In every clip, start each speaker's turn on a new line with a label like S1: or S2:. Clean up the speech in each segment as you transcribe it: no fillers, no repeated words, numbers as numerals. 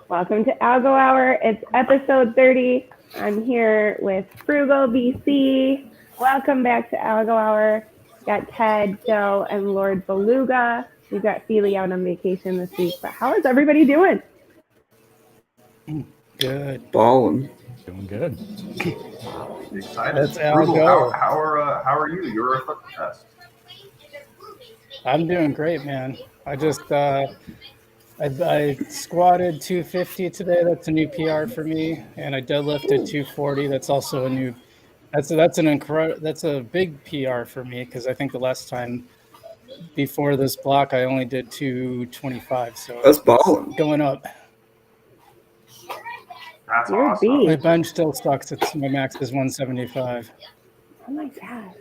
S1: Welcome to Algo Hour. It's episode 30. I'm here with Frugal BC. Welcome back to Algo Hour. Got Ted, Joe, and Lord Beluga. We've got Feely out on vacation this week, but how is everybody doing?
S2: Good.
S3: Ballin'.
S4: Doing good.
S5: Excited.
S2: That's
S5: Frugal,
S2: Algo.
S5: how are you? You're a foot test.
S2: I'm doing great, man. I squatted 250 today. That's a new PR for me, and I deadlifted 240. That's also a new. That's a big PR for me because I think the last time before this block I only did 225. So
S3: That's
S2: it's
S3: ballin'.
S2: going up.
S5: That's
S1: You're a
S5: awesome.
S1: beast.
S2: My bench still sucks. My max is 175.
S1: Oh my God.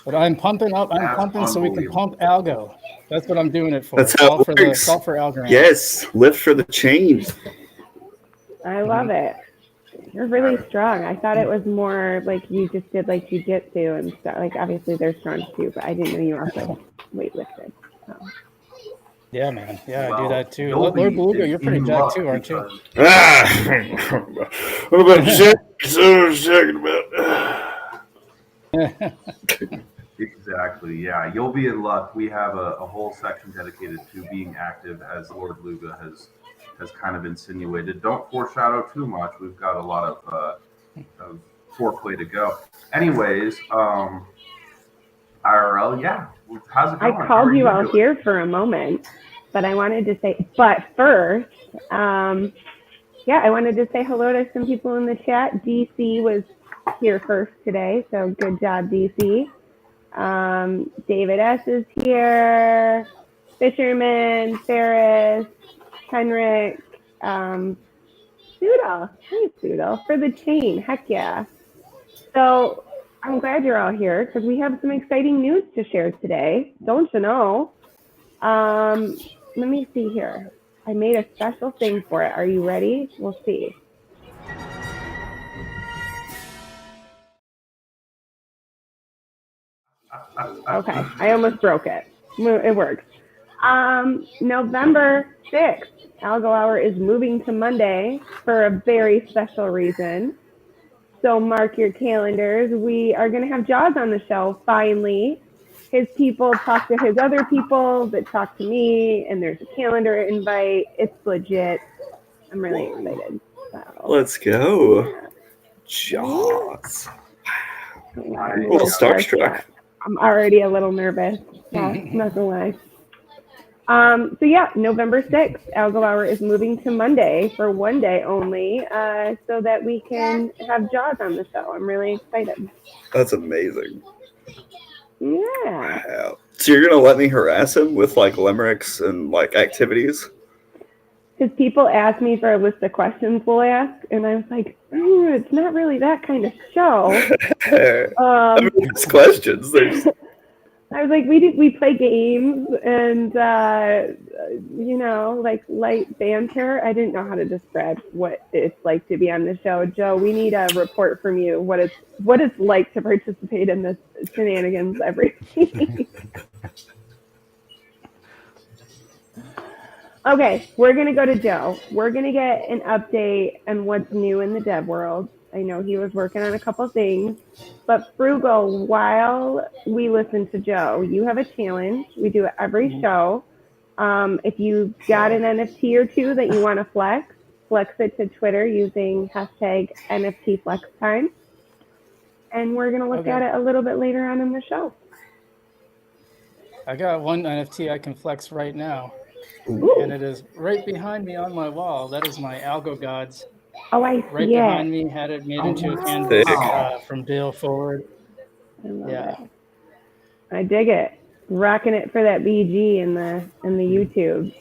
S2: But I'm pumping up. I'm
S5: That's
S2: pumping so we can
S5: unbelievable.
S2: pump Algo. That's what I'm doing it for.
S3: That's
S2: It's
S3: how
S2: all
S3: it
S2: for
S3: works.
S2: it's all for Algo.
S3: Yes, lift for the change.
S1: I love it. You're really strong. I thought it was more like you just did like jujitsu and stuff. Like obviously they're strong too, but I didn't know you also weightlifted. So.
S2: Yeah, man. Yeah, I do
S5: Well,
S2: that too.
S5: you'll
S2: Lord
S5: be
S2: Beluga, you're pretty
S5: in
S2: jacked
S5: luck
S2: too, aren't you?
S5: because-
S3: What about Jack? So I was talking about.
S5: Exactly. Yeah, you'll be in luck. We have a whole section dedicated to being active, as Lord Luga has kind of insinuated. Don't foreshadow too much. We've got a lot of foreplay to go. Anyways, IRL, yeah. How's it
S1: I
S5: going? How
S1: called
S5: are
S1: you out
S5: doing?
S1: here for a moment, but I wanted to say, but first, yeah, I wanted to say hello to some people in the chat. DC was here first today, so good job, DC. David S. is here. Fisherman, Ferris, Henrik, Soodle. Hey, Soodle, for the chain. Heck yeah. So I'm glad you're all here because we have some exciting news to share today. Don't you know? Let me see here. I made a special thing for it. Are you ready? We'll see. Okay, I almost broke it. It works. November 6th, Algo Hour is moving to Monday for a very special reason. So mark your calendars. We are going to have Jaws on the show finally. His people talk to his other people that talk to me, and there's a calendar invite. It's legit. I'm really excited. So,
S3: Let's go.
S1: yeah.
S3: Jaws.
S1: I'm
S3: A little starstruck.
S1: I'm already a little nervous. Yeah, not gonna lie. So yeah, November 6th, Algo Hour is moving to Monday for one day only, so that we can have Jaws on the show. I'm really excited.
S3: That's amazing.
S1: Yeah.
S3: Wow. So you're gonna let me harass him with like limericks and like activities?
S1: Because people ask me for a list of questions we'll ask, and I was like, it's not really that kind of show.
S3: I mean, it's questions. There's...
S1: I was like, we play games and like light banter. I didn't know how to describe what it's like to be on the show. Joe, we need a report from you what it's like to participate in this shenanigans every week. Okay, we're gonna go to Joe. We're gonna get an update on what's new in the dev world. I know he was working on a couple things. But Frugal, while we listen to Joe, you have a challenge. We do it every show. If you got an NFT or two that you want to flex it to Twitter using hashtag NFTFlexTime. And we're going to look at it a little bit later on in the show.
S2: I got one NFT I can flex right now.
S1: Ooh.
S2: And it is right behind me on my wall. That is my Algo Gods.
S1: Oh, I see
S2: right behind me, had it made into a canvas from Dale forward.
S1: I love it. I dig it. Rocking it for that BG in the YouTube.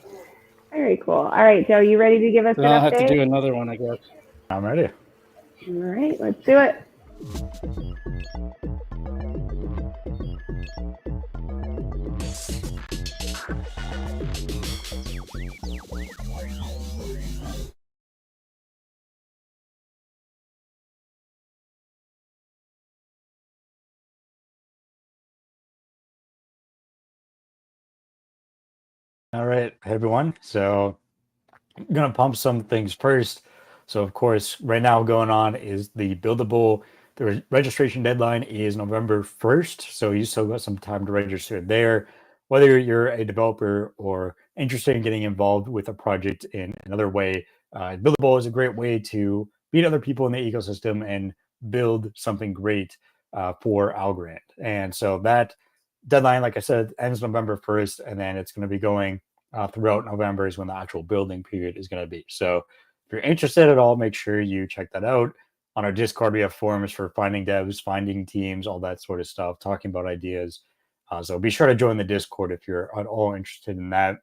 S1: Very cool. All right, Joe, you ready to give us an update?
S2: I'll have to do another one, I guess.
S4: I'm ready.
S1: All right, let's do it.
S4: All right, hey everyone. So gonna pump some things first. So of course, right now going on is the buildable. The registration deadline is November 1st, so you still got some time to register there. Whether you're a developer or interested in getting involved with a project in another way, buildable is a great way to meet other people in the ecosystem and build something great for Algorand. And so that deadline, like I said, ends November 1st, and then it's going to be going throughout November is when the actual building period is going to be. So if you're interested at all, make sure you check that out. On our Discord, we have forums for finding devs, finding teams, all that sort of stuff, talking about ideas. So be sure to join the Discord if you're at all interested in that.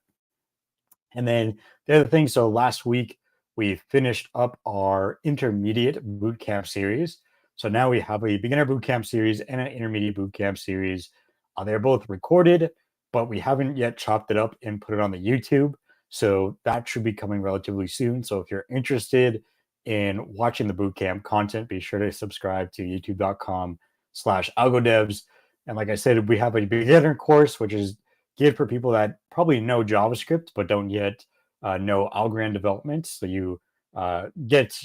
S4: And then the other thing, so last week we finished up our intermediate bootcamp series. So now we have a beginner bootcamp series and an intermediate bootcamp series. They're both recorded, but we haven't yet chopped it up and put it on the YouTube. So that should be coming relatively soon. So if you're interested in watching the bootcamp content, be sure to subscribe to youtube.com/algodevs. And like I said, we have a beginner course, which is geared for people that probably know JavaScript but don't yet know Algorand development. So you get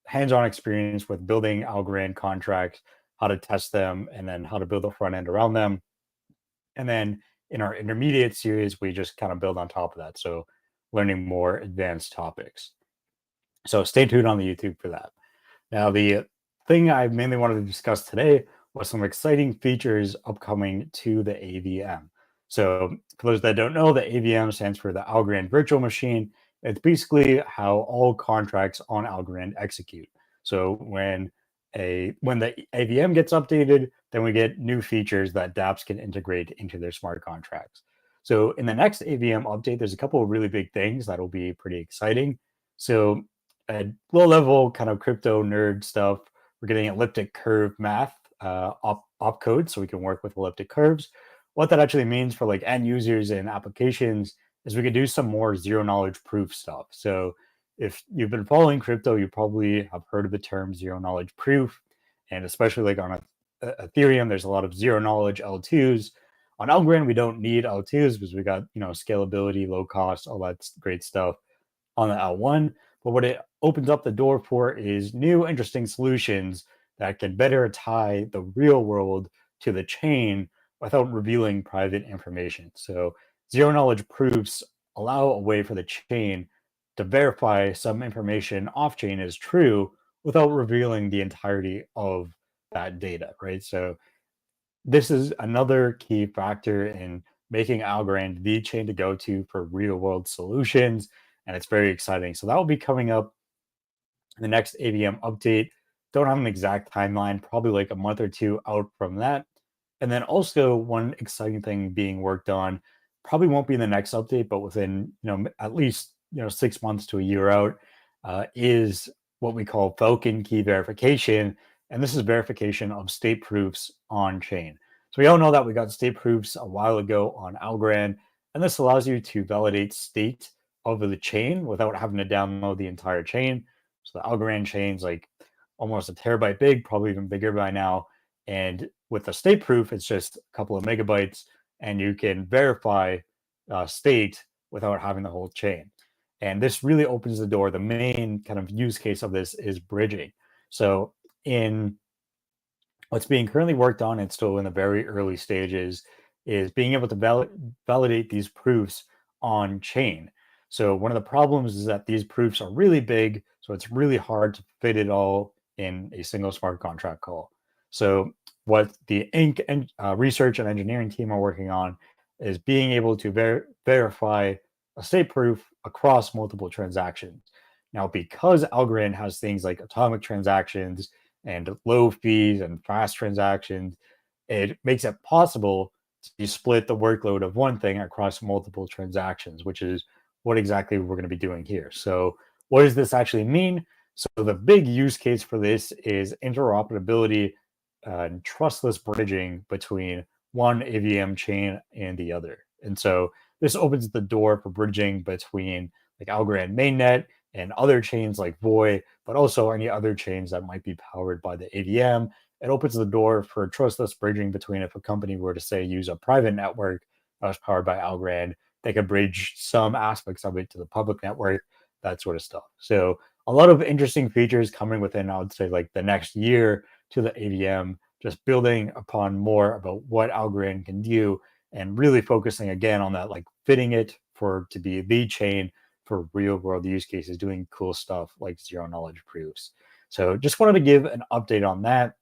S4: hands-on experience with building Algorand contracts, how to test them, and then how to build a front end around them. And then in our intermediate series, we just kind of build on top of that. So learning more advanced topics. So stay tuned on the YouTube for that. Now, the thing I mainly wanted to discuss today was some exciting features upcoming to the AVM. So for those that don't know, the AVM stands for the Algorand Virtual Machine. It's basically how all contracts on Algorand execute. So when the AVM gets updated, then we get new features that dApps can integrate into their smart contracts. So in the next AVM update, there's a couple of really big things that'll be pretty exciting. So at low level kind of crypto nerd stuff, we're getting elliptic curve math opcode, so we can work with elliptic curves. What that actually means for like end users and applications is we could do some more zero knowledge proof stuff. So if you've been following crypto, you probably have heard of the term zero knowledge proof, and especially like on Ethereum, there's a lot of zero knowledge L2s. On Algorand, we don't need L2s because we got scalability, low cost, all that great stuff on the L1. But what it opens up the door for is new interesting solutions that can better tie the real world to the chain without revealing private information. So zero knowledge proofs allow a way for the chain to verify some information off chain is true without revealing the entirety of that data, right? So this is another key factor in making Algorand the chain to go to for real world solutions. And it's very exciting. So that will be coming up in the next AVM update. Don't have an exact timeline, probably like a month or two out from that. And then also one exciting thing being worked on, probably won't be in the next update, but within at least 6 months to a year out, is what we call Falcon key verification. And this is verification of state proofs on chain. So we all know that we got state proofs a while ago on Algorand, and this allows you to validate state of the chain without having to download the entire chain. So the Algorand chain's like almost a terabyte big, probably even bigger by now. And with the state proof, it's just a couple of megabytes, and you can verify state without having the whole chain. And this really opens the door. The main kind of use case of this is bridging. So in what's being currently worked on, it's still in the very early stages, is being able to validate these proofs on chain. So one of the problems is that these proofs are really big, so it's really hard to fit it all in a single smart contract call. So what the Inc. and research and engineering team are working on is being able to verify a state proof across multiple transactions. Now, because Algorand has things like atomic transactions and low fees and fast transactions, it makes it possible to split the workload of one thing across multiple transactions, which is what exactly we're going to be doing here. So what does this actually mean? So the big use case for this is interoperability and trustless bridging between one AVM chain and the other. And so this opens the door for bridging between like Algorand mainnet and other chains like Voy, but also any other chains that might be powered by the AVM. It opens the door for trustless bridging between if a company were to say use a private network that was powered by Algorand, they could bridge some aspects of it to the public network. that sort of stuff. So a lot of interesting features coming within, I would say, like the next year to the AVM, just building upon more about what Algorand can do and really focusing again on that, like fitting it for to be the chain for real world use cases, doing cool stuff like zero knowledge proofs. So just wanted to give an update on that.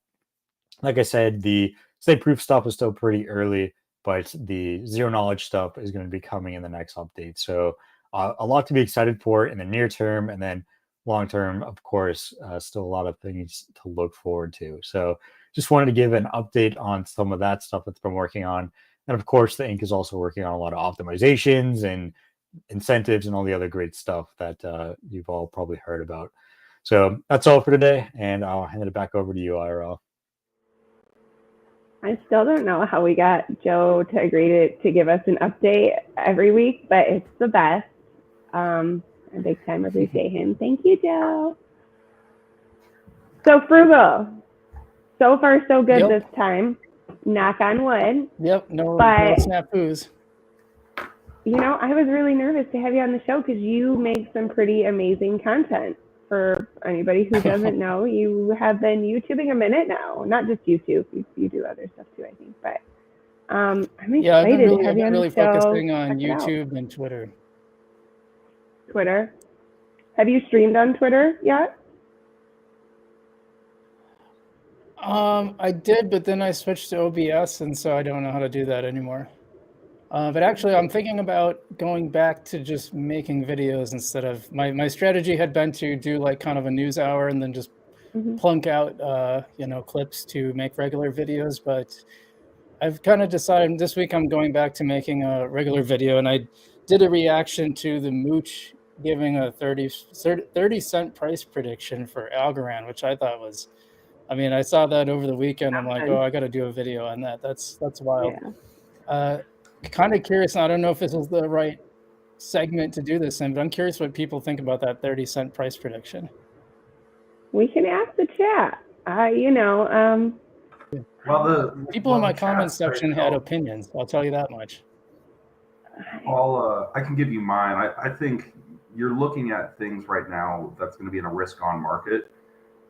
S4: Like I said, the state proof stuff is still pretty early, but the zero knowledge stuff is going to be coming in the next update. So a lot to be excited for in the near term, and then long term, of course, still a lot of things to look forward to. So just wanted to give an update on some of that stuff that's been working on. And of course, the Inc. is also working on a lot of optimizations and incentives and all the other great stuff that you've all probably heard about. So that's all for today, and I'll hand it back over to you, IRL.
S1: I still don't know how we got Joe to agree to give us an update every week, but it's the best. I big time appreciate him. Thank you, Joe. So Frugal, so far so good this time. Knock on wood.
S2: Yep, no snafus.
S1: You know, I was really nervous to have you on the show because you make some pretty amazing content. For anybody who doesn't know, you have been YouTubing a minute now. Not just YouTube, you do other stuff too, I think. But I'm excited to have you on the show.
S2: Focusing on YouTube and Twitter.
S1: Twitter. Have you streamed on Twitter yet?
S2: I did, but then I switched to OBS, and so I don't know how to do that anymore. But actually, I'm thinking about going back to just making videos instead of my strategy had been to do like kind of a news hour and then just plunk out clips to make regular videos. But I've kind of decided this week I'm going back to making a regular video, and I did a reaction to the Mooch giving a 30-cent price prediction for Algorand, which I thought was, I mean, I saw that over the weekend. I'm like, oh, I got to do a video on that. That's wild. Yeah. Kind of curious. I don't know if this is the right segment to do this in, but I'm curious what people think about that 30-cent price prediction.
S1: We can ask the chat.
S2: People in my comments section had opinions. I'll tell you that much.
S5: I can give you mine. I think you're looking at things right now that's going to be in a risk-on market,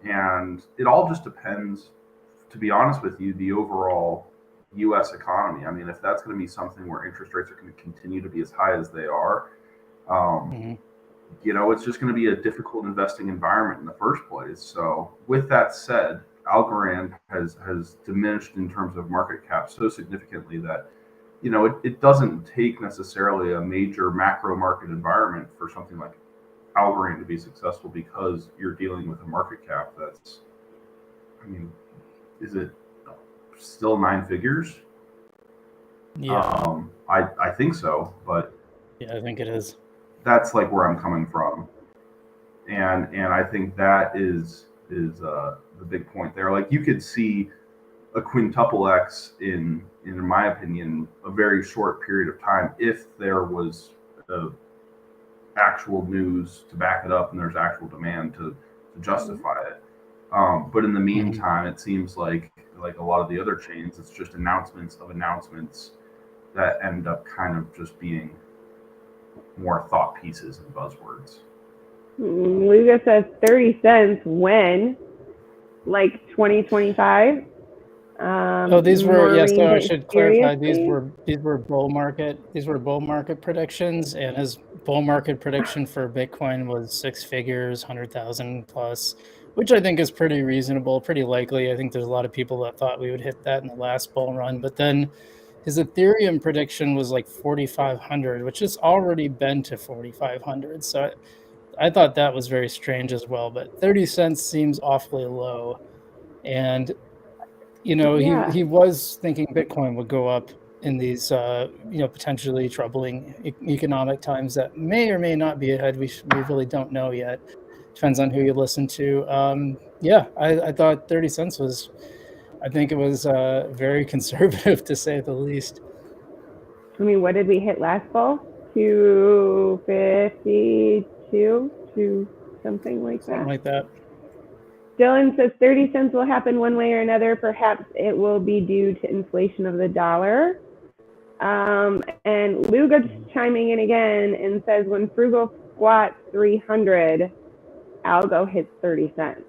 S5: and it all just depends, to be honest with you, the overall U.S. economy. I mean, if that's going to be something where interest rates are going to continue to be as high as they are, it's just going to be a difficult investing environment in the first place. So with that said, Algorand has diminished in terms of market cap so significantly that, it doesn't take necessarily a major macro market environment for something like Algorand to be successful, because you're dealing with a market cap that's, is it still 9 figures?
S2: Yeah.
S5: I think so, but
S2: yeah, I think it is.
S5: That's like where I'm coming from, and I think that is the big point there. Like, you could see a quintuple X in my opinion, a very short period of time if there was actual news to back it up and there's actual demand to justify it. But in the meantime, it seems like a lot of the other chains, it's just announcements of announcements that end up kind of just being more thought pieces and buzzwords.
S1: Luga says 30 cents when? Like 2025?
S2: These were so I should clarify. These were bull market predictions, and his bull market prediction for Bitcoin was 6 figures, 100,000 plus, which I think is pretty reasonable, pretty likely. I think there's a lot of people that thought we would hit that in the last bull run, but then his Ethereum prediction was like 4,500, which has already been to 4,500. So I thought that was very strange as well, but 30 cents seems awfully low. And he was thinking Bitcoin would go up in these, potentially troubling economic times that may or may not be ahead. We really don't know yet. Depends on who you listen to. I thought 30 cents was, I think it was very conservative, to say the least.
S1: I mean, what did we hit last fall? 252 to something like that.
S2: Something like that.
S1: Dylan says 30 cents will happen one way or another. Perhaps it will be due to inflation of the dollar. And Luga chiming in again and says, when Frugal squats 300, Algo hits 30 cents.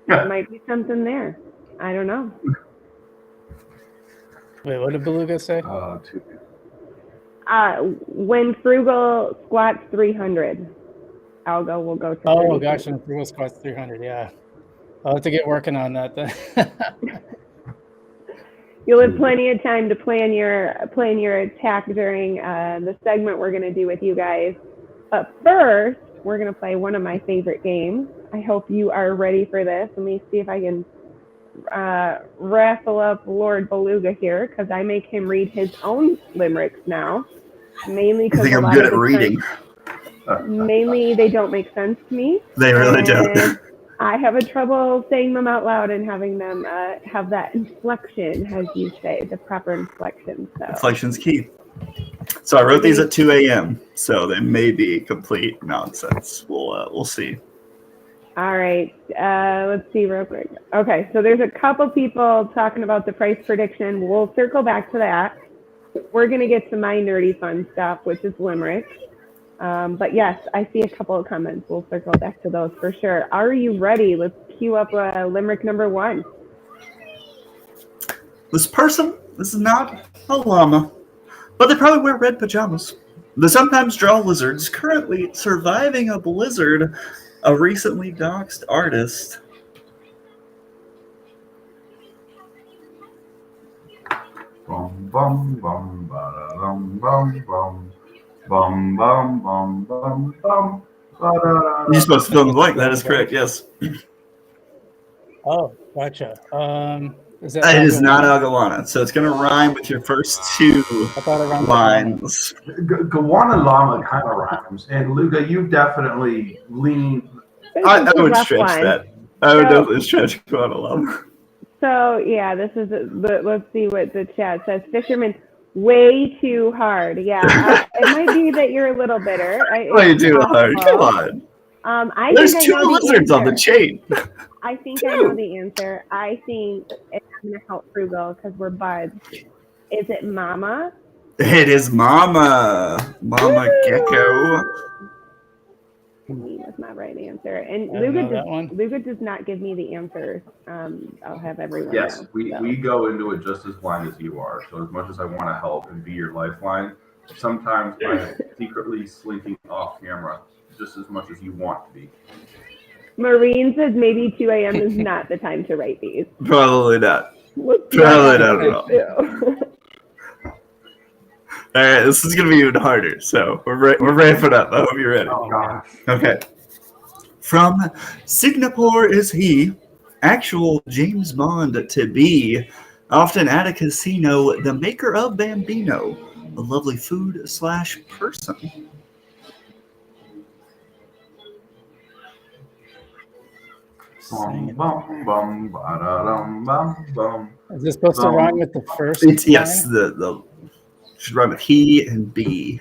S1: There might be something there. I don't know.
S2: Wait, what did Beluga say?
S1: When Frugal squats 300, Algo will go to 30
S2: Oh gosh,
S1: cents.
S2: and Frugal squats 300. Yeah, I'll have to get working on that then.
S1: You'll have plenty of time to plan your attack during the segment we're going to do with you guys. But first, we're going to play one of my favorite games. I hope you are ready for this. Let me see if I can wrestle up Lord Beluga here, because I make him read his own limericks now. Mainly
S3: I
S1: because
S3: think
S1: a
S3: I'm
S1: lot
S3: good
S1: of
S3: at reading.
S1: mainly they don't make sense to me.
S3: They really
S1: And
S3: don't.
S1: I have a trouble saying them out loud and having them have that inflection, as you say, the proper inflection. So
S3: Inflection's key. So I wrote these at 2 a.m. So they may be complete nonsense. We'll see.
S1: all right, let's see real quick. Okay, so there's a couple people talking about the price prediction. We'll circle back to that. We're gonna get to my nerdy fun stuff, which is limericks. But yes, I see a couple of comments. We'll circle back to those for sure. Are you ready? Let's cue up limerick number 1.
S3: This person is not a llama, but they probably wear red pajamas. They sometimes draw lizards, currently surviving a blizzard, a recently doxxed artist.
S5: Bum bum bum ba-da-dum bum bum bum bum bum bum bum.
S3: You're supposed to fill in the blank. That is correct. Yes.
S2: Oh, gotcha. Is that
S3: It is not
S2: Algo?
S3: Agalana, so it's going to rhyme with your first 2
S2: I thought it rhymed with
S3: lines.
S5: Gowana Llama kind of rhymes, and Luga, you definitely lean.
S3: I would
S1: rough
S3: stretch
S1: one.
S3: that. I would
S1: So-
S3: definitely stretch Guadalajara.
S1: So yeah, this is let's see what the chat says. Fisherman, way too hard. Yeah, it might be that you're a little bitter.
S3: Way too hard. Come on.
S1: I
S3: There's
S1: think I
S3: 2
S1: know the
S3: lizards on the
S1: answer.
S3: chain.
S1: I think I know the answer. I think it's gonna help Frugal because we're buds. Is it Mama?
S3: It is Mama. Mama Gecko.
S1: Me was my right answer. And
S2: I didn't know that one.
S1: Luga does not give me the answers. I'll have everyone
S5: Yes,
S1: know.
S5: we go into it just as blind as you are. So as much as I want to help and be your lifeline, sometimes I am secretly slinking off camera just as much as you want to be.
S1: Marine says maybe 2 a.m. is not the time to write these.
S3: Probably not.
S1: Let's
S3: Probably not at all.
S1: all.
S3: All right, this is going to be even harder. So we're ramping up. I hope you're ready.
S5: Oh gosh.
S3: Okay. From Singapore is he, actual James Bond to be, often at a casino, the maker of Bambino, a lovely food / person.
S5: Bum bum bum ba-da-dum bum bum.
S2: Is this supposed to rhyme with the first?
S3: It's yes,
S2: line?
S3: the should rhyme with he and be.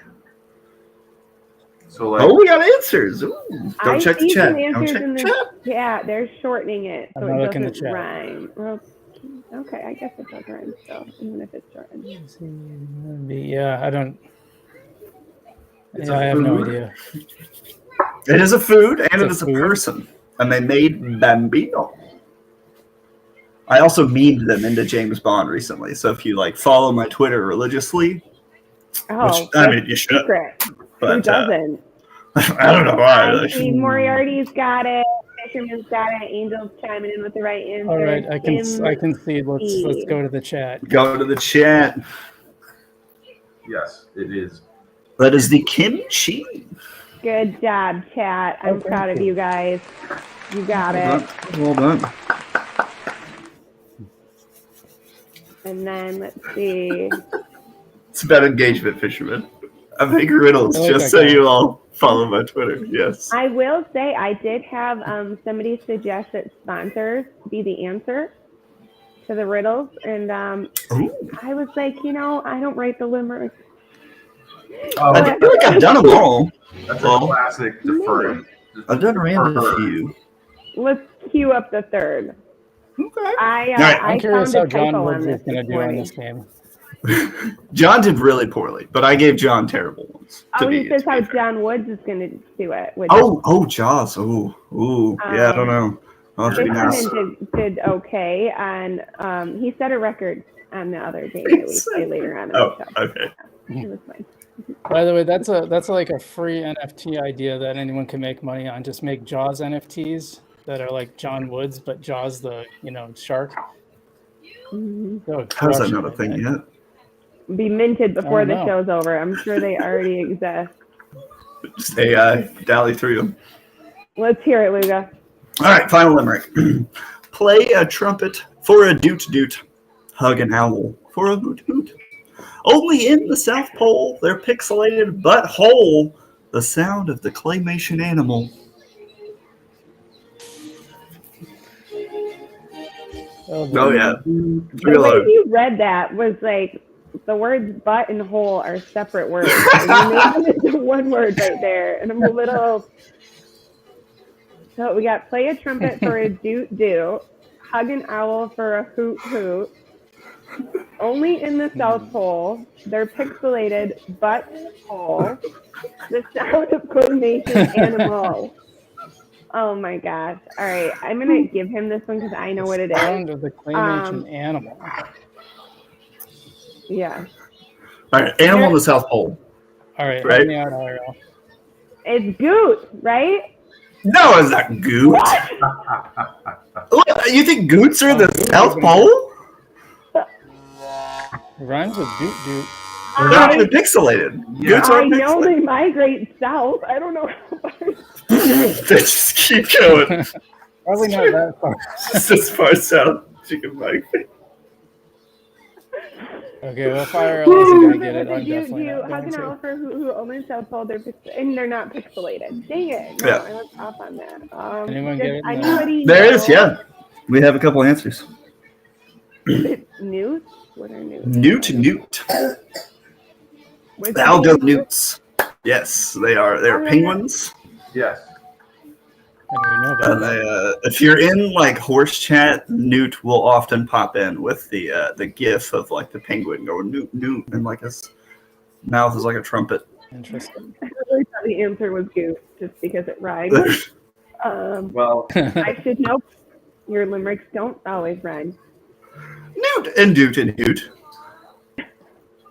S5: So like,
S3: Oh, we got answers. Ooh. Don't
S1: I
S3: check the
S1: see
S3: chat.
S1: some
S3: Don't
S1: answers
S3: check
S1: in
S3: the
S1: the
S3: chat.
S1: chat. They're shortening it so
S2: I'm not
S1: it
S2: looking at the
S1: doesn't
S2: chat.
S1: rhyme. Well, okay, I guess it does rhyme still, even if it's shortened.
S2: Yeah, I don't.
S5: It's
S2: Yeah,
S5: a
S2: I have no
S5: food.
S2: idea.
S3: It is a food and
S2: It's
S3: it
S2: a
S3: is a
S2: food?
S3: person. And they made Bambino. I also memed them into James Bond recently. So if you like follow my Twitter religiously,
S1: Oh,
S3: which I
S1: that's
S3: mean you should,
S1: secret. Who
S3: but
S1: doesn't?
S3: I don't know why.
S1: I see Moriarty's got it. Fisherman's got it. Angel's chiming in with the right answer.
S2: All right, I can see.
S1: Kimchi.
S2: Let's go to the chat.
S3: Go to the chat.
S5: yes, it is.
S3: That is the kimchi.
S1: Good job, chat. I'm
S2: thank
S1: proud of
S2: you.
S1: you guys. You got it.
S3: Well done.
S1: And then let's see.
S3: It's about engagement, fisherman. I make riddles
S2: I like
S3: just
S2: that
S3: so
S2: guy.
S3: you all follow my Twitter. Yes.
S1: I will say I did have somebody suggest that sponsors be the answer to the riddles, and
S3: Ooh.
S1: I was like, I don't write the limericks.
S5: Oh,
S3: I feel like I've done them all.
S5: that's
S3: Well,
S5: a classic deferring. Just
S3: I've done random
S5: defer.
S3: few.
S1: Let's cue up the third.
S3: Okay.
S1: I
S3: right,
S2: I'm curious
S1: found
S2: how
S1: a
S2: John
S1: typo
S2: Woods
S1: on
S2: is
S1: this
S2: going to do in
S1: morning.
S2: this game.
S3: John did really poorly, but I gave John terrible ones.
S1: He says how John Woods is going to do it.
S3: Jaws. Yeah, I don't know. I'll have to be nice.
S1: Fisherman did okay, and he set a record on the other game that we play later on in the show.
S3: Okay.
S1: It was fine.
S2: By the way, that's like a free NFT idea that anyone can make money on. Just make Jaws NFTs that are like John Woods, but Jaws the shark.
S3: How's that not a thing yet?
S1: Be minted before the show's over. I'm sure they already exist.
S3: Just AI dally through them.
S1: Let's hear it, Luga.
S3: All right, final limerick. Play a trumpet for a doot-doot. Hug an owl for a hoot-hoot. Only in the South Pole, their pixelated but whole, the sound of the claymation animal. Oh yeah.
S1: The way you read that was like the words butt and hole are separate words. And you made it into one word right there. And I'm a little... So we got play a trumpet for a doot-doot, hug an owl for a hoot-hoot. Only in the South Pole, they're pixelated but whole, the sound of claymation animal. Oh my gosh. All right. I'm going to give him this one because I know what it is.
S2: Sound of the claymation animal.
S1: Yeah.
S3: All right. Animal in the South Pole.
S2: All right.
S3: Right?
S1: It's goot, right?
S3: No, it's not goot. What? You think goots are in the South Pole?
S2: It rhymes with doot doot.
S3: They're not even pixelated.
S5: Yeah.
S3: Goots
S1: I
S3: aren't
S1: know
S3: pixelated.
S1: they migrate south. I don't know how far.
S3: They just keep going.
S2: Probably not that far.
S3: It's as far south as you can migrate.
S2: Okay, well, fire Eliza get it. I'm definitely
S1: You
S2: not
S1: hug
S2: going
S1: an owl
S2: to.
S1: for who only South Pole, and they're not pixelated. Dang it. No,
S3: Yeah.
S1: I was off on that.
S2: Anyone get it? No.
S1: Anybody
S3: There
S1: know?
S3: it is, yeah. We have a couple answers.
S1: Newt? What are newts?
S3: Newt.
S1: What's
S3: The Algo
S1: the name?
S3: newts. Yes, they are. They are penguins.
S5: Yes.
S2: I didn't even know about
S3: And
S2: that.
S3: if you're in like horse chat, Newt will often pop in with the gif of like the penguin going Newt, and like his mouth is like a trumpet.
S2: Interesting.
S1: I really thought the answer was goose, just because it rhymed.
S5: Well,
S1: I should know your limericks don't always rhyme.
S3: Newt and Doot and Newt.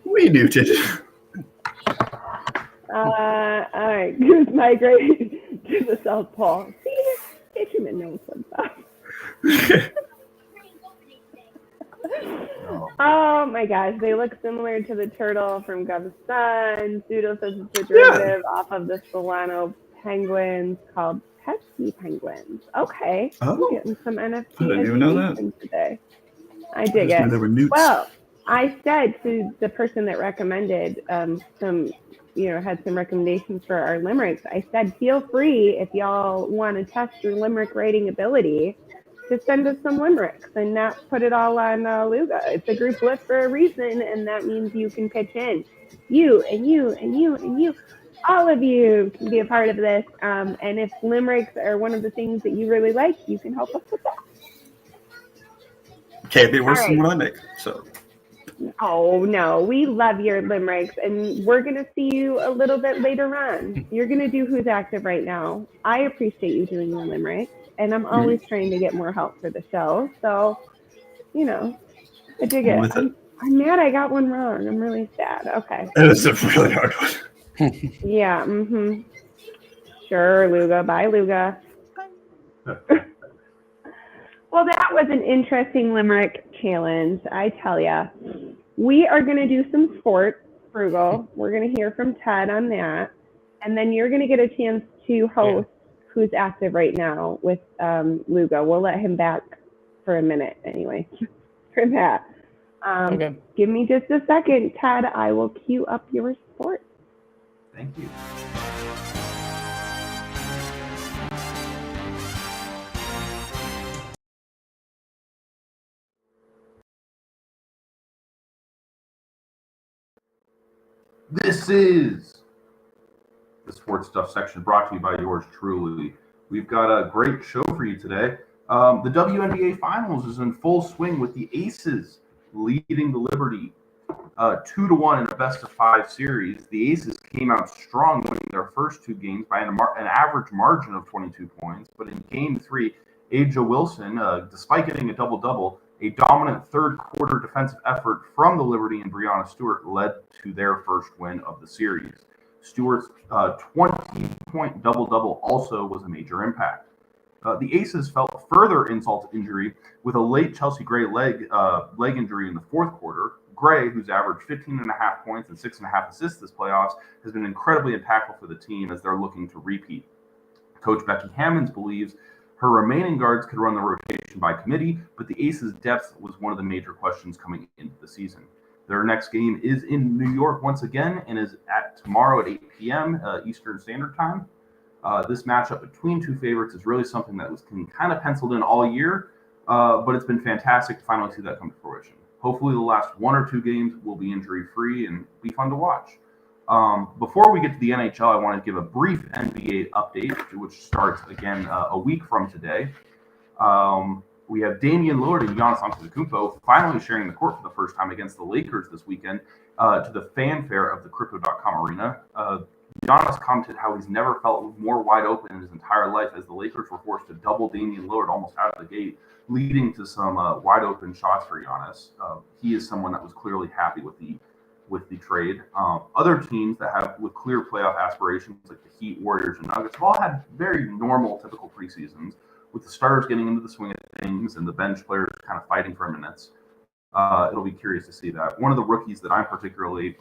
S3: We Newted.
S1: All right, goose migrate to the South Pole. See, fisherman knows what's up. Oh my gosh, they look similar to the turtle from Gov's Son. Pseudo says it's a derivative off of the Solano penguins called pesky penguins. Okay,
S3: Oh.
S1: I'm getting some NFT
S3: I didn't even know that.
S1: education today. I dig
S3: I just knew
S1: it.
S3: there were newts.
S1: Well, I said to the person that recommended had some recommendations for our limericks. I said, feel free if y'all want to test your limerick writing ability to send us some limericks and not put it all on Luga. It's a group lift for a reason, and that means you can pitch in. You and you and you and you. All of you can be a part of this. And if limericks are one of the things that you really like, you can help us with that.
S3: Can't be worse
S1: All
S3: than
S1: right.
S3: what I make. So
S1: Oh, no. We love your limericks, and we're going to see you a little bit later on. You're going to do Who's Active right now. I appreciate you doing your limericks, and I'm always trying to get more help for the show. So, I dig it.
S3: With it.
S1: I'm mad I got one wrong. I'm really sad. Okay.
S3: it was a really hard one.
S1: Yeah, Sure, Luga. Bye, Luga. Well, that was an interesting limerick challenge, I tell ya. We are going to do some sports, Frugal. We're going to hear from Ted on that. And then you're going to get a chance to host Who's Active right now with Luga. We'll let him back for a minute anyway for that.
S2: Okay.
S1: Give me just a second, Ted. I will queue up your sport.
S5: thank you. This is the sports stuff section brought to you by yours truly. We've got a great show for you today. The WNBA Finals is in full swing with the Aces leading the Liberty 2-1 in a best-of-5 series. The Aces came out strong, winning their first two games by an average margin of 22 points. But in Game 3, Aja Wilson, despite getting a double-double, a dominant third-quarter defensive effort from the Liberty and Brianna Stewart led to their first win of the series. Stewart's 20-point double-double also was a major impact. The Aces felt further insult to injury with a late Chelsea Gray leg injury in the fourth quarter. Gray, who's averaged 15.5 points and 6.5 assists this playoffs, has been incredibly impactful for the team as they're looking to repeat. Coach Becky Hammonds believes her remaining guards could run the rotation by committee, but the Aces' depth was one of the major questions coming into the season. Their next game is in New York once again and is at tomorrow at 8 p.m. Eastern Standard Time. This matchup between two favorites is really something that was kind of penciled in all year, but it's been fantastic to finally see that come to fruition. Hopefully the last one or two games will be injury-free and be fun to watch. Before we get to the NHL, I want to give a brief NBA update, which starts again a week from today. We have Damian Lillard and Giannis Antetokounmpo finally sharing the court for the first time against the Lakers this weekend to the fanfare of the Crypto.com arena. Giannis commented how he's never felt more wide open in his entire life as the Lakers were forced to double Damian Lillard almost out of the gate, leading to some wide open shots for Giannis. He is someone that was clearly happy with the trade. Other teams that have with clear playoff aspirations, like the Heat, Warriors, and Nuggets, have all had very normal, typical preseasons, with the starters getting into the swing of things and the bench players kind of fighting for minutes. It'll be curious to see that. One of the rookies that I'm particularly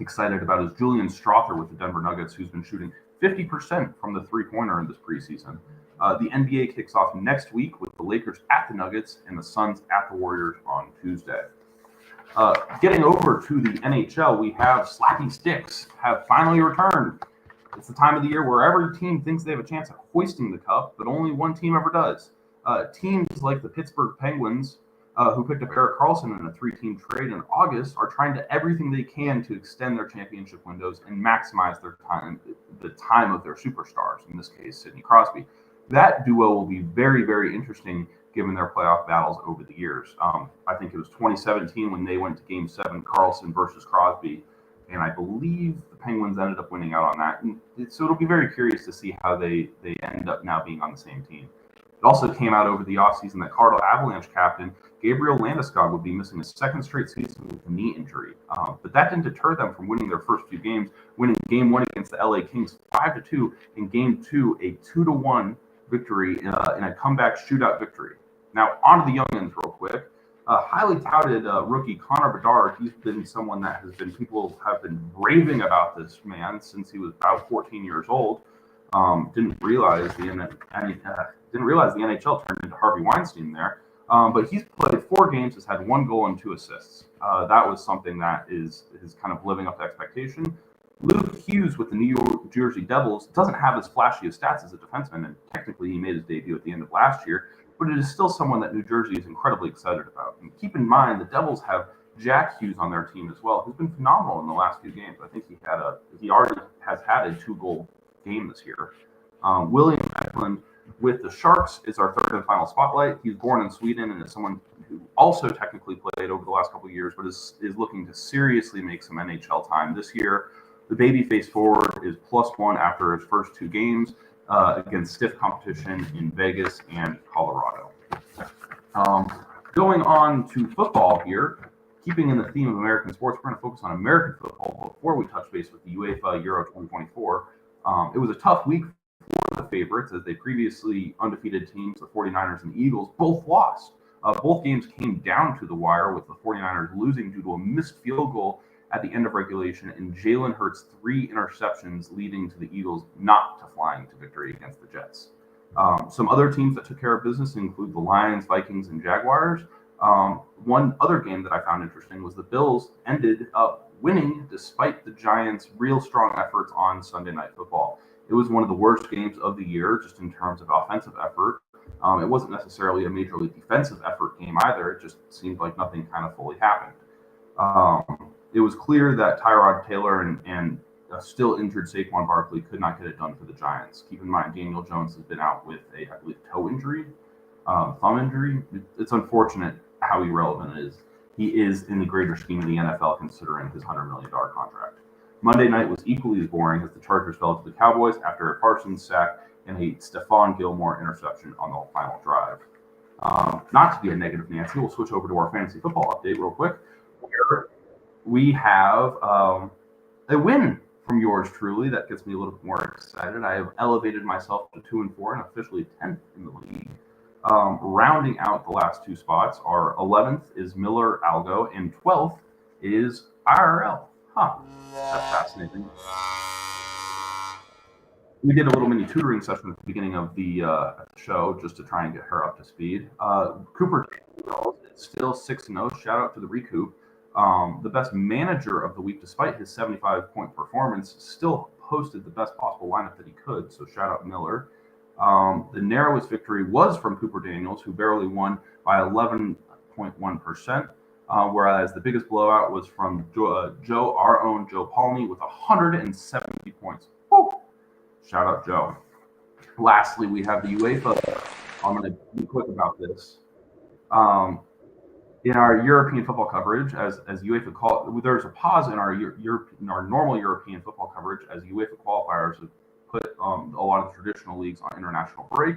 S5: excited about is Julian Strother with the Denver Nuggets, who's been shooting 50% from the three-pointer in this preseason. The NBA kicks off next week with the Lakers at the Nuggets and the Suns at the Warriors on Tuesday. Getting over to the NHL, we have Slappy Sticks have finally returned. It's the time of the year where every team thinks they have a chance at hoisting the cup, but only one team ever does. Teams like the Pittsburgh Penguins, who picked up Erik Karlsson in a 3-team trade in August, are trying to everything they can to extend their championship windows and maximize the time of their superstars, in this case, Sidney Crosby. That duo will be very, very interesting given their playoff battles over the years. I think it was 2017 when they went to Game 7, Karlsson versus Crosby, and I believe the Penguins ended up winning out on that. And so it'll be very curious to see how they end up now being on the same team. It also came out over the offseason that Colorado Avalanche captain Gabriel Landeskog would be missing a second straight season with a knee injury. But that didn't deter them from winning their first few games, winning Game 1 against the LA Kings 5-2, and Game 2 a 2-1 victory in a comeback shootout victory. Now, on to the youngins real quick. Highly touted rookie Connor Bedard. He's been someone that people have been raving about this man since he was about 14 years old. Didn't realize the NHL turned into Harvey Weinstein there. But he's played 4 games, has had 1 goal and 2 assists. That was something that is kind of living up to expectation. Luke Hughes with the New Jersey Devils doesn't have as flashy of stats as a defenseman, and technically he made his debut at the end of last year, but it is still someone that New Jersey is incredibly excited about. And keep in mind, the Devils have Jack Hughes on their team as well, who's been phenomenal in the last few games. I think he already has had a 2-goal game this year. William Eklund with the Sharks is our third and final spotlight. He's born in Sweden and is someone who also technically played over the last couple of years, but is looking to seriously make some NHL time this year. The babyface forward is +1 after his first 2 games against stiff competition in Vegas and Colorado. Going on to football here, keeping in the theme of American sports, we're going to focus on American football before we touch base with the UEFA Euro 2024. It was a tough week for the favorites as they previously undefeated teams, the 49ers and the Eagles, both lost. Both games came down to the wire with the 49ers losing due to a missed field goal at the end of regulation and Jalen Hurts' 3 interceptions, leading to the Eagles not to flying to victory against the Jets. Some other teams that took care of business include the Lions, Vikings, and Jaguars. One other game that I found interesting was the Bills ended up winning despite the Giants' real strong efforts on Sunday Night Football. It was one of the worst games of the year, just in terms of offensive effort. It wasn't necessarily a majorly defensive effort game either. It just seemed like nothing kind of fully happened. It was clear that Tyrod Taylor and still injured Saquon Barkley could not get it done for the Giants. Keep in mind, Daniel Jones has been out with a, I believe, toe injury, thumb injury. It's unfortunate how irrelevant it is. he is in the greater scheme of the NFL, considering his $100 million contract. Monday night was equally as boring as the Chargers fell to the Cowboys after a Parsons sack and a Stephon Gilmore interception on the final drive. Not to be a negative Nancy, we'll switch over to our fantasy football update real quick, where we have a win from yours truly. That gets me a little bit more excited. I have elevated myself to 2-4 and officially 10th in the league. Rounding out the last two spots, our 11th is Miller Algo, and 12th is IRL. Huh, that's fascinating. We did a little mini tutoring session at the beginning of the show just to try and get her up to speed. Cooper is still 6-0. Shout out to the Recoup. The best manager of the week, despite his 75-point performance, still posted the best possible lineup that he could. So shout out Miller. The narrowest victory was from Cooper Daniels, who barely won by 11.1%. Whereas the biggest blowout was from Joe, our own Joe Polney, with 170 points. Woo! Shout out Joe. Lastly, we have the UEFA. I'm going to be quick about this. In our European football coverage, as UEFA there's a pause in our normal European football coverage as UEFA qualifiers have put a lot of the traditional leagues on international break.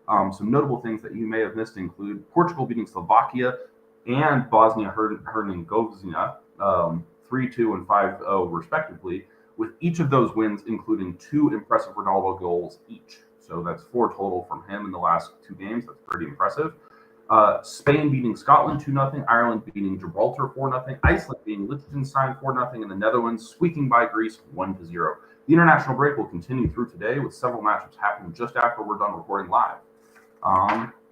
S5: Some notable things that you may have missed include Portugal beating Slovakia and Bosnia-Herzegovina 3-2 and 5-0 respectively, with each of those wins including 2 impressive Ronaldo goals each. So that's 4 total from him in the last 2 games. That's pretty impressive. Spain beating Scotland 2-0, Ireland beating Gibraltar 4-0, Iceland beating Liechtenstein 4-0, and the Netherlands squeaking by Greece 1-0. The international break will continue through today with several matchups happening just after we're done recording live.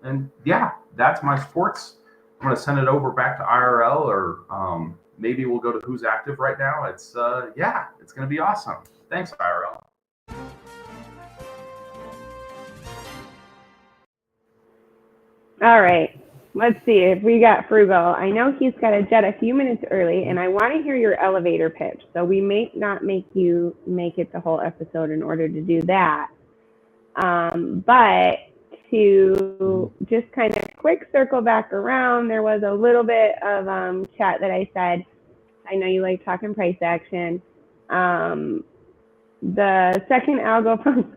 S5: And yeah, that's my sports. I'm going to send it over back to IRL, or maybe we'll go to Who's Active right now. It's going to be awesome. Thanks, IRL.
S1: All right. Let's see if we got Frugal. I know he's got a jet a few minutes early, and I want to hear your elevator pitch. So we may not make you make it the whole episode in order to do that. But to just kind of quick circle back around, there was a little bit of chat that I said, I know you like talking price action. The second Algo post,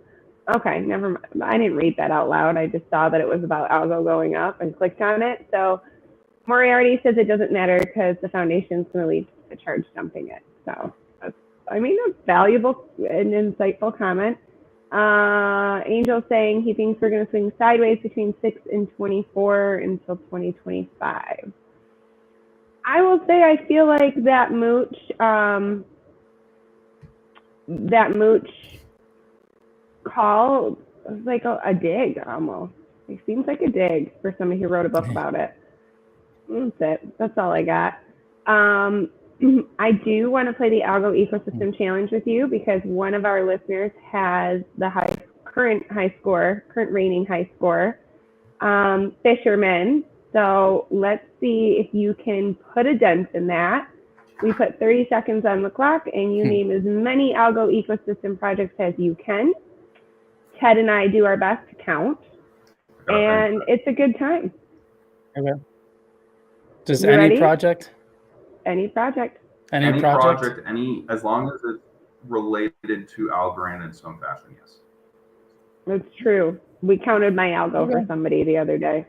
S1: okay, never mind. I didn't read that out loud. I just saw that it was about Algo going up and clicked on it. So Moriarty says it doesn't matter because the foundation's going to lead to charge dumping it. So that's valuable and insightful comment. Angel saying he thinks we're going to swing sideways between 6 and 24 until 2025. I will say I feel like that mooch call was like a dig almost. It seems like a dig for somebody who wrote a book about it. That's it. That's all I got. I do want to play the Algo Ecosystem Challenge with you because one of our listeners has the current reigning high score, Fisherman. So let's see if you can put a dent in that. We put 30 seconds on the clock, and you name as many Algo Ecosystem projects as you can. Ted and I do our best to count, and it's a good time.
S2: Okay. Does
S1: You
S2: any
S1: ready?
S2: project?
S1: Any project.
S5: Any project, as long as it's related to Algorand in some fashion, yes.
S1: That's true. We counted my Algo for somebody the other day.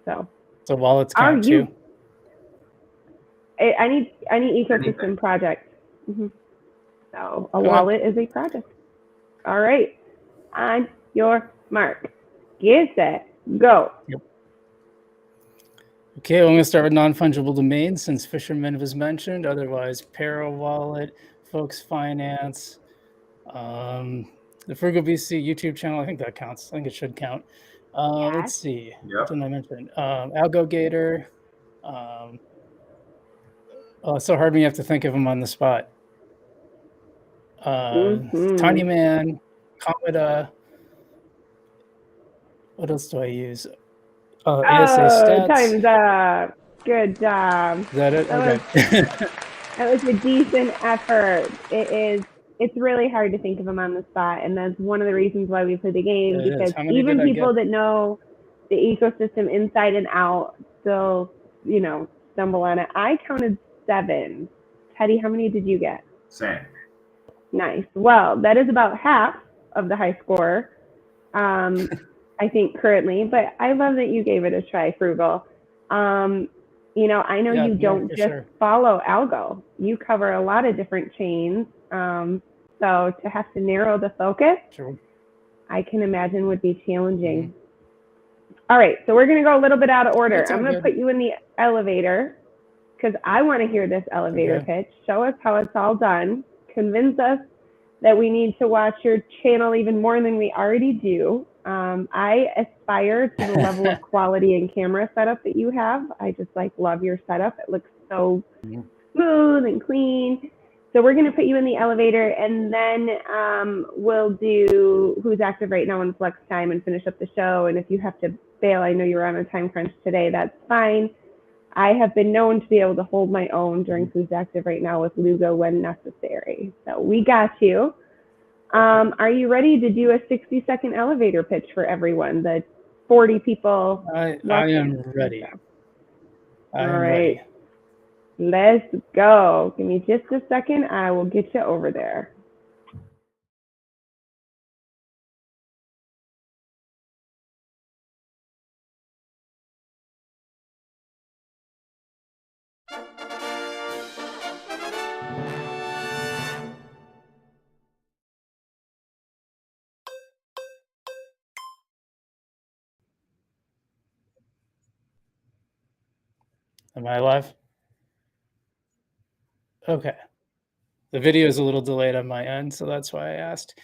S1: So
S2: wallets count too?
S1: Any ecosystem project. Mm-hmm. So a wallet is a project. All right. On your mark. Get set. Go.
S2: Yep. Okay, well, I'm going to start with non-fungible domains since Fisherman was mentioned. Otherwise, Para Wallet, Folks Finance, the Frugal BC YouTube channel. I think that counts. I think it should count. Let's see.
S5: Yep.
S2: What did I mention? Algogator. It's so hard when you have to think of them on the spot. Tiny Man, Cometa. What else do I use? ASA Stats.
S1: Time's up. Good job.
S2: Is that it? Okay.
S1: That was a decent effort. It's really hard to think of them on the spot, and that's one of the reasons why we play the game, because even people that know the ecosystem inside and out still stumble on it. I counted 7. Teddy, how many did you get?
S5: Same.
S1: Nice. Well, that is about half of the high score, I think, currently. But I love that you gave it a try, Frugal. I know you don't just follow Algo. You cover a lot of different chains. So to have to narrow the focus, I can imagine would be challenging. Mm-hmm. All right, so we're going to go a little bit out of order. I'm going to put you in the elevator because I want to hear this elevator pitch. Show us how it's all done. Convince us that we need to watch your channel even more than we already do. I aspire to the level of quality and camera setup that you have. I just love your setup. It looks so smooth and clean. So we're going to put you in the elevator, and then we'll do who's active right now in flex time and finish up the show. And if you have to bail, I know you were on a time crunch today, that's fine. I have been known to be able to hold my own during who's active right now with Lugo when necessary. So we got you. Are you ready to do a 60-second elevator pitch for everyone? The 40 people.
S2: I am ready.
S1: All right. Let's go. Give me just a second. I will get you over there.
S2: Am I live? Okay. The video is a little delayed on my end, so that's why I asked.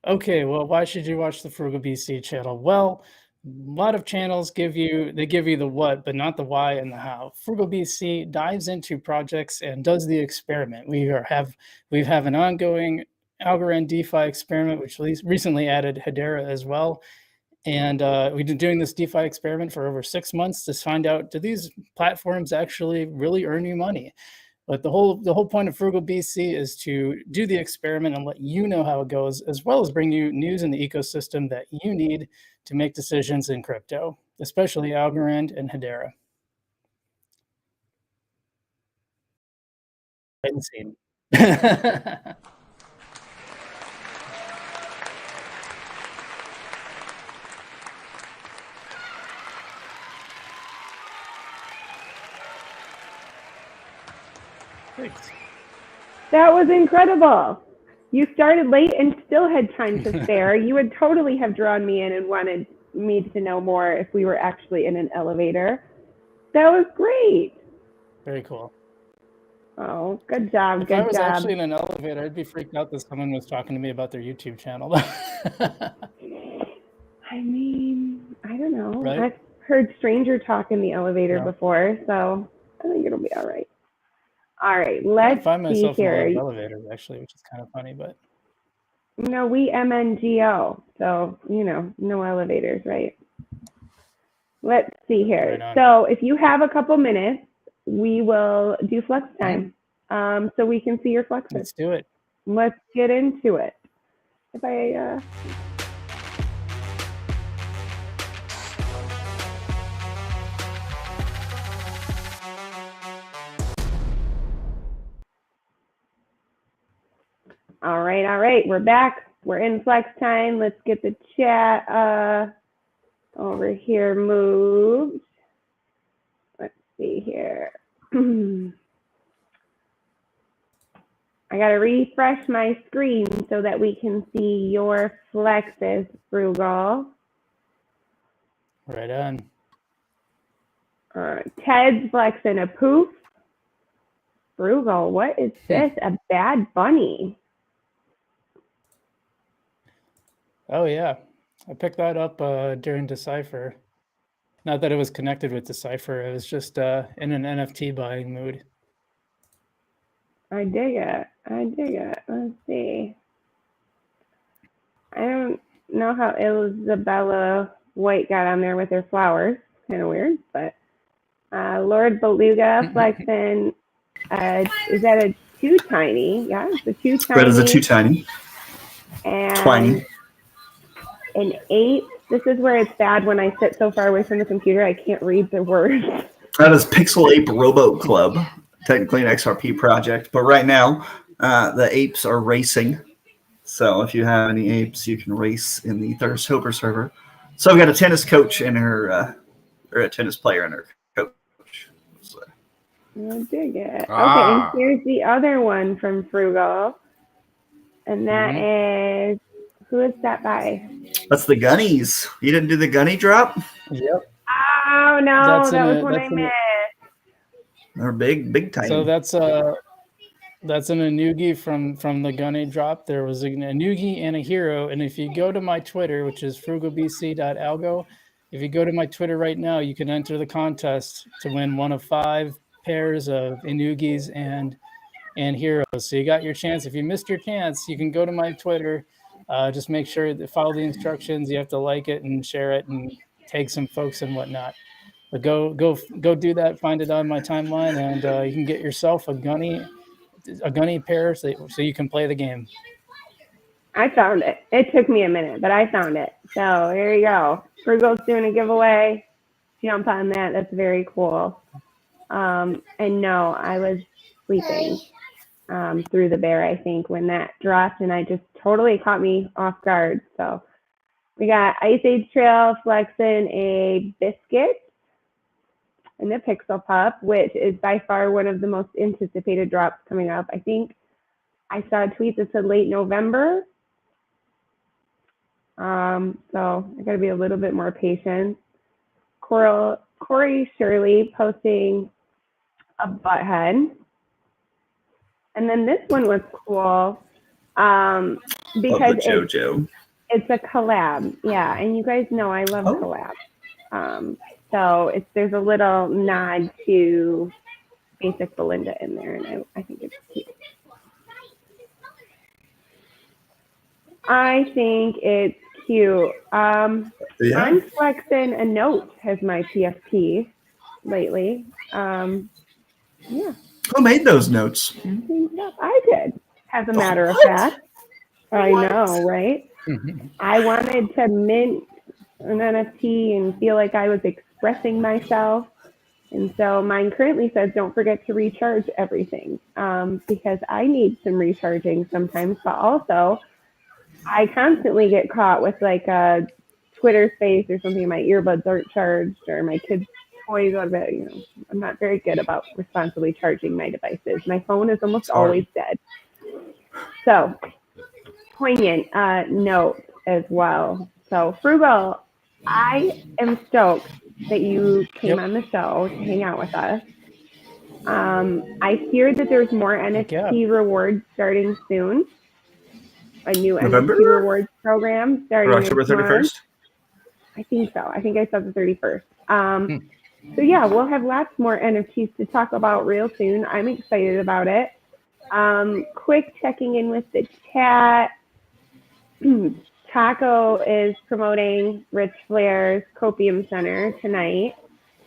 S2: Okay, well, why should you watch the Frugal BC channel? Well, a lot of channels give you the what, but not the why and the how. Frugal BC dives into projects and does the experiment. We have an ongoing Algorand DeFi experiment, which recently added Hedera as well. And we've been doing this DeFi experiment for over 6 months to find out, do these platforms actually really earn you money? But the whole point of Frugal BC is to do the experiment and let you know how it goes, as well as bring you news in the ecosystem that you need to make decisions in crypto, especially Algorand and Hedera. Wait and see. Thanks.
S1: That was incredible. You started late and still had time to spare. You would totally have drawn me in and wanted me to know more if we were actually in an elevator. That was great.
S2: Very cool.
S1: Oh, good job.
S2: If I was actually in an elevator, I'd be freaked out that someone was talking to me about their YouTube channel.
S1: I mean, I don't know.
S2: Right?
S1: I've heard stranger talk in the elevator before, so I think it'll be all right. All right, let's
S2: I find myself
S1: see
S2: in a lot
S1: here.
S2: of elevators, actually, which is kind of funny, but...
S1: No, we MNGO, so, no elevators, right? Let's see here.
S2: Right on.
S1: So if you have a couple minutes, we will do flex time, so we can see your flexes.
S2: Let's do it.
S1: Let's get into it. If I... All right. We're back. We're in flex time. Let's get the chat over here moved. Let's see here. I got to refresh my screen so that we can see your flexes, Frugal.
S2: Right on.
S1: Ted's flexing a poof. Frugal, what is this? A bad bunny.
S2: Oh, yeah. I picked that up during Decipher. Not that it was connected with Decipher. It was just in an NFT buying mood.
S1: I dig it. Let's see. I don't know how Isabella White got on there with her flowers. Kind of weird, but Lord Beluga flexing. Is that a too tiny? Yeah, it's a too tiny.
S3: Red is a too tiny.
S1: And
S3: Twiny.
S1: An 8. This is where it's bad when I sit so far away from the computer. I can't read the words.
S3: That is Pixel Ape Robo Club, technically an XRP project, but right now the apes are racing. So if you have any apes, you can race in the Thirstober server. So I've got a tennis coach and her, or a tennis player and her coach. So.
S1: I dig it. Okay, and
S6: Ah.
S1: here's the other one from Frugal. And that is, who is that by?
S3: That's the Gunnies. You didn't do the Gunny drop?
S2: Yep.
S1: Oh, no, that was one I missed.
S3: They're big time.
S2: So that's an Anugi from the Gunny drop. There was an Anugi and a hero. And if you go to my Twitter, which is frugalbc.algo, if you go to my Twitter right now, you can enter the contest to win one of 5 pairs of Anugis and heroes. So you got your chance. If you missed your chance, you can go to my Twitter. Just make sure to follow the instructions. You have to like it and share it and tag some folks and whatnot. But go do that. Find it on my timeline, and you can get yourself a gunny pair so you can play the game.
S1: I found it. It took me a minute, but I found it. So here you go. Frugal's doing a giveaway. Jump on that. That's very cool. And no, I was sleeping through the bear, I think, when that dropped, and I just totally caught me off guard. So we got Ice Age Trail flexing a biscuit and the Pixel Pup, which is by far one of the most anticipated drops coming up. I think I saw a tweet that said late November. So I got to be a little bit more patient. Corey Shirley posting a butthead. And then this one was cool because it's a collab. Yeah, and you guys know I love collabs. So there's a little nod to Basic Belinda in there, and I think it's cute. I think it's cute. I'm flexing a note as my PFP lately. Yeah.
S3: Who made those notes?
S1: I did, as a matter of fact. I know, right? I wanted to mint an NFT and feel like I was expressing myself. And so mine currently says, don't forget to recharge everything, because I need some recharging sometimes, but also I constantly get caught with like a Twitter space or something. My earbuds aren't charged or my kids' toys are, I'm not very good about responsibly charging my devices. My phone is almost always dead. So poignant note as well. So Frugal, I am stoked that you came on the show to hang out with us. I hear that there's more NFT rewards starting soon. A new NFT rewards program starting
S3: October 31st.
S1: I think so. I think I said the 31st. So yeah, we'll have lots more NFTs to talk about real soon. I'm excited about it. Quick checking in with the chat. Taco is promoting Rich Flair's Copium Center tonight.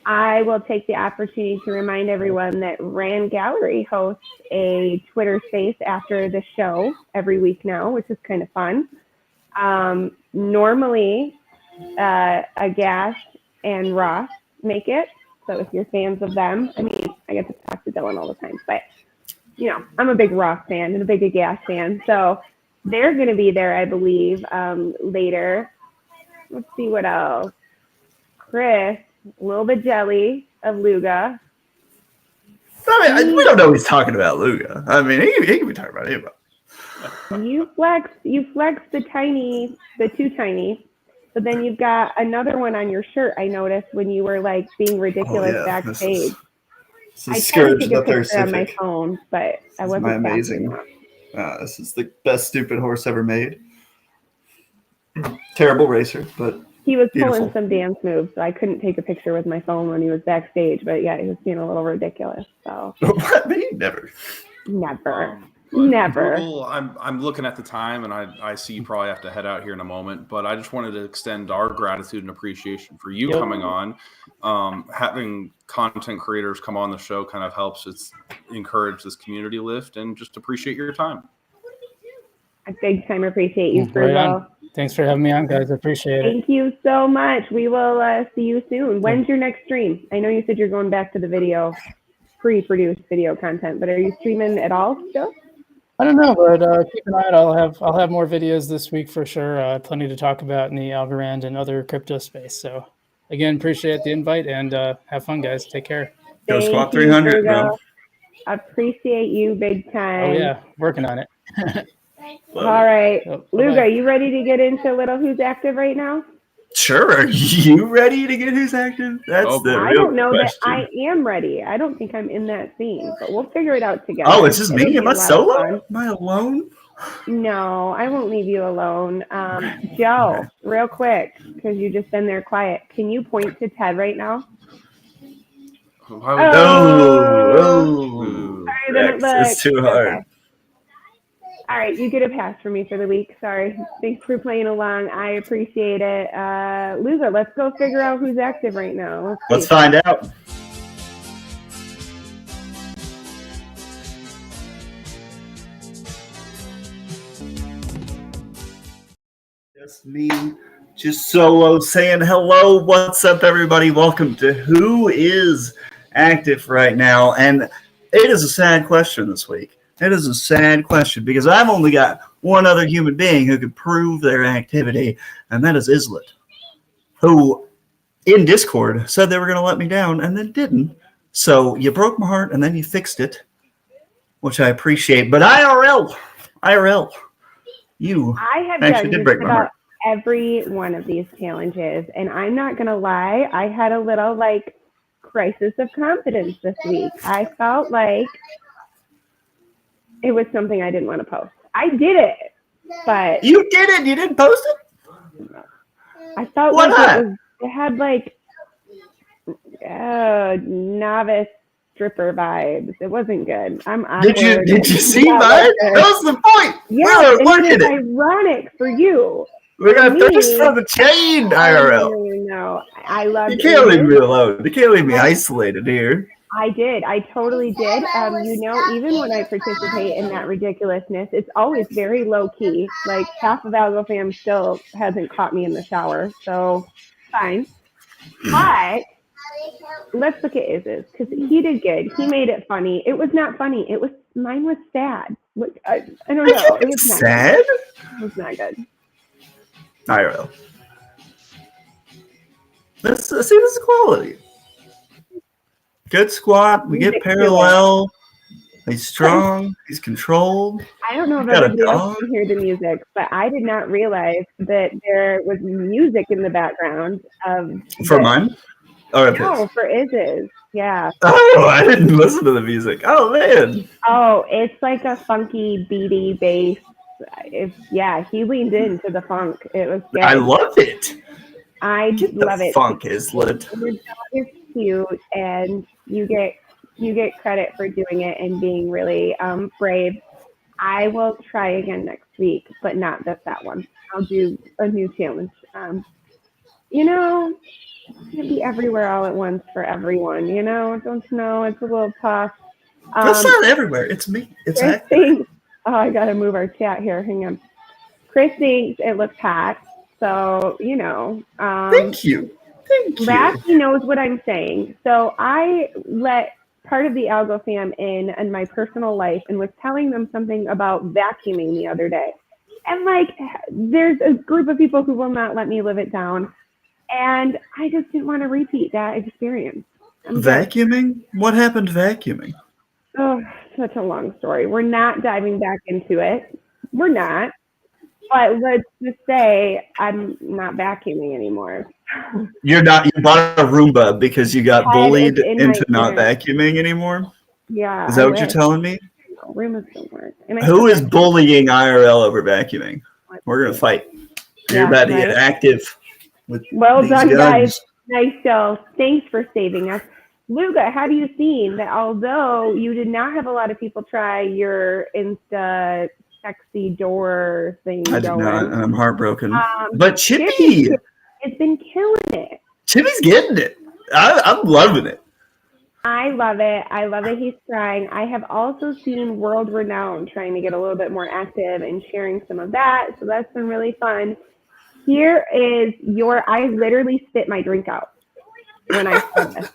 S1: I will take the opportunity to remind everyone that Rand Gallery hosts a Twitter space after the show every week now, which is kind of fun. Normally, Agas and Ross make it. So if you're fans of them, I mean, I get to talk to Dylan all the time, but I'm a big Ross fan and a big Agas fan. So they're going to be there, I believe, later. Let's see what else. Chris, a little bit jelly of Luga.
S3: I mean, we don't know he's talking about Luga. I mean, he can be talking about anybody.
S1: You flex the two tiny, but then you've got another one on your shirt. I noticed when you were like being ridiculous backstage. I tried to take a picture on my phone, but I wasn't
S3: amazing. This is the best stupid horse ever made. Terrible racer, but
S1: he was
S3: beautiful.
S1: pulling some dance moves, so I couldn't take a picture with my phone when he was backstage. But yeah, he was being a little ridiculous. So
S3: what? Me? Never.
S6: Google, I'm looking at the time, and I see you probably have to head out here in a moment. But I just wanted to extend our gratitude and appreciation for you coming on. Having content creators come on the show kind of helps encourage this community lift, and just appreciate your time.
S1: I big time appreciate you, Frugal.
S2: Thanks for having me on, guys. I appreciate it.
S1: Thank you so much. We will see you soon. When's your next stream? I know you said you're going back to the video, pre-produced video content, but are you streaming at all still?
S2: I don't know, but keep an eye out. I'll have more videos this week for sure. Plenty to talk about in the Algorand and other crypto space. So again, appreciate the invite and have fun, guys. Take care.
S3: Go
S1: Thank
S3: Squad
S1: you,
S3: 300,
S1: Frugo.
S3: bro.
S1: Appreciate you big time.
S2: Oh yeah, working on it.
S1: All right.
S2: Oh,
S1: Luga,
S2: bye-bye.
S1: you ready to get into little who's active right now?
S3: Sure. Are you ready to get who's active? That's
S6: Oh,
S3: the
S6: boy.
S1: I
S3: real
S1: don't know
S3: question.
S1: that I am ready. I don't think I'm in that scene, but we'll figure it out together.
S3: Oh, it's just
S1: It'll
S3: me?
S1: be
S3: Am
S1: a
S3: I
S1: lot of
S3: solo?
S1: fun.
S3: Am I alone?
S1: No, I won't leave you alone. Joe, real quick, because you've just been there quiet. Can you point to Ted right now?
S6: Why would
S3: Oh,
S1: Sorry, then it
S3: Rex, it's too hard.
S1: Okay. All right, you get a pass for me for the week. Sorry. Thanks for playing along. I appreciate it. Luga, let's go figure out who's active right now.
S3: Let's
S1: see.
S3: find out. Just me, just solo saying hello. What's up, everybody? Welcome to Who is Active right now. And it is a sad question this week. It is a sad question because I've only got one other human being who could prove their activity, and that is Islet, who in Discord said they were going to let me down and then didn't. So you broke my heart and then you fixed it, which I appreciate. But IRL, you
S1: I have
S3: actually
S1: done
S3: did
S1: just
S3: break my
S1: about
S3: heart.
S1: every one of these challenges, and I'm not gonna lie, I had a little crisis of confidence this week. I felt like it was something I didn't want to post. I did it, but
S3: You did it. You didn't post it.
S1: I felt
S3: Why
S1: like
S3: not?
S1: it had novice stripper vibes. It wasn't good. I'm awkward.
S3: Did you see
S1: Not
S3: mine?
S1: like this.
S3: That was the point.
S1: Yeah,
S3: we were
S1: and
S3: working
S1: it was
S3: it.
S1: ironic for you.
S3: We got
S1: me-
S3: thirst for the chain, IRL.
S1: No. I love
S3: You can't leave
S1: it.
S3: me alone. You can't leave me isolated here.
S1: I did. I totally did. Even when I participate in that ridiculousness, it's always very low key. Like half of Algo fam still hasn't caught me in the shower, so fine. But let's look at Iz's because he did good. He made it funny. It was not funny. Mine was sad. I don't know. It was not
S3: sad.
S1: Good. It was not good.
S3: IRL. Let's see. This is quality. Good squat. We get
S1: Music to
S3: parallel. He's strong. He's controlled.
S1: I don't know if
S3: Got a
S1: everybody else
S3: dog?
S1: can hear the music, but I did not realize that there was music in the background of
S3: For mine? Or of
S1: No,
S3: his?
S1: for Iz's. Yeah.
S3: Oh, I didn't listen to the music. Oh, man.
S1: Oh, it's like a funky, beady bass. He leaned into the funk. It was good.
S3: I love it.
S1: I
S3: Get
S1: love
S3: the
S1: it.
S3: funk is lit.
S1: Your dog is cute, and you get credit for doing it and being really brave. I will try again next week, but not that one. I'll do a new challenge. Can't be everywhere all at once for everyone. Don't you know? It's a little tough.
S3: That's not everywhere. It's me. It's
S1: Chris
S3: active.
S1: thinks, I gotta move our chat here. Hang on. Chris thinks it looks hot, so
S3: Thank you. Thank you.
S1: Lassie knows what I'm saying. So I let part of the Algo fam in my personal life and was telling them something about vacuuming the other day. And there's a group of people who will not let me live it down. And I just didn't want to repeat that experience.
S3: Vacuuming? What happened vacuuming?
S1: Oh, such a long story. We're not diving back into it. We're not. But let's just say I'm not vacuuming anymore.
S3: You bought a Roomba because you got
S1: Ted
S3: bullied
S1: is in
S3: into
S1: my
S3: not
S1: ear.
S3: vacuuming anymore?
S1: Yeah.
S3: Is that
S1: I
S3: what you're
S1: wish.
S3: telling me?
S1: No, Roombas don't work. And I
S3: Who
S1: still
S3: is bullying IRL over vacuuming? We're going to fight. You're
S1: Yeah,
S3: about to get
S1: right.
S3: active with
S1: Well
S3: these
S1: done,
S3: guns.
S1: guys. Nice show. Thanks for saving us. Luga, have you seen that although you did not have a lot of people try your Insta sexy door thing
S3: I did
S1: going?
S3: not, and I'm heartbroken.
S1: Um,
S3: But Chippy
S1: has been killing it.
S3: Chippy's getting it. I'm loving it.
S1: I love it. I love that he's trying. I have also seen World Renowned trying to get a little bit more active and sharing some of that. So that's been really fun. Here is I literally spit my drink out when I said this.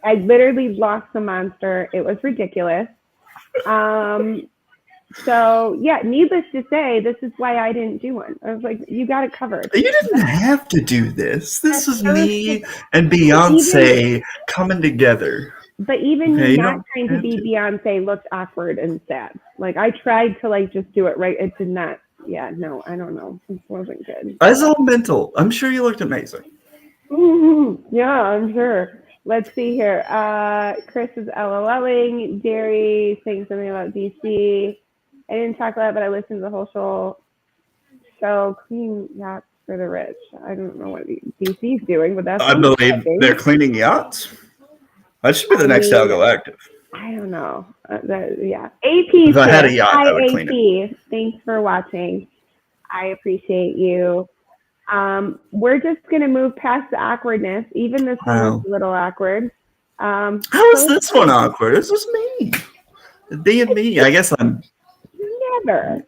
S1: I literally lost the monster. It was ridiculous. So yeah, needless to say, this is why I didn't do one. I was like, you got it covered.
S3: You didn't have to do this. This is me and Beyonce coming together.
S1: But even
S3: Okay,
S1: me
S3: you
S1: not
S3: don't
S1: trying to
S3: have
S1: be
S3: to.
S1: Beyonce looked awkward and sad. Like I tried to like just do it right. It did not. Yeah, no, I don't know. It wasn't good.
S3: That's all mental. I'm sure you looked amazing.
S1: Yeah, I'm sure. Let's see here. Chris is LOLing. Jerry saying something about DC. I didn't talk about it, but I listened to the whole show. Clean yachts for the rich. I don't know what DC's doing, but that's
S3: I believe they're cleaning yachts. That should be the next Algo Active.
S1: I don't know. Yeah. AP
S3: If I had a
S1: says,
S3: yacht,
S1: hi,
S3: I would clean it.
S1: AP. Thanks for watching. I appreciate you. We're just going to move past the awkwardness. Even this one was a little awkward.
S3: How is this one awkward? This is me. Being me. I guess I'm...
S1: Never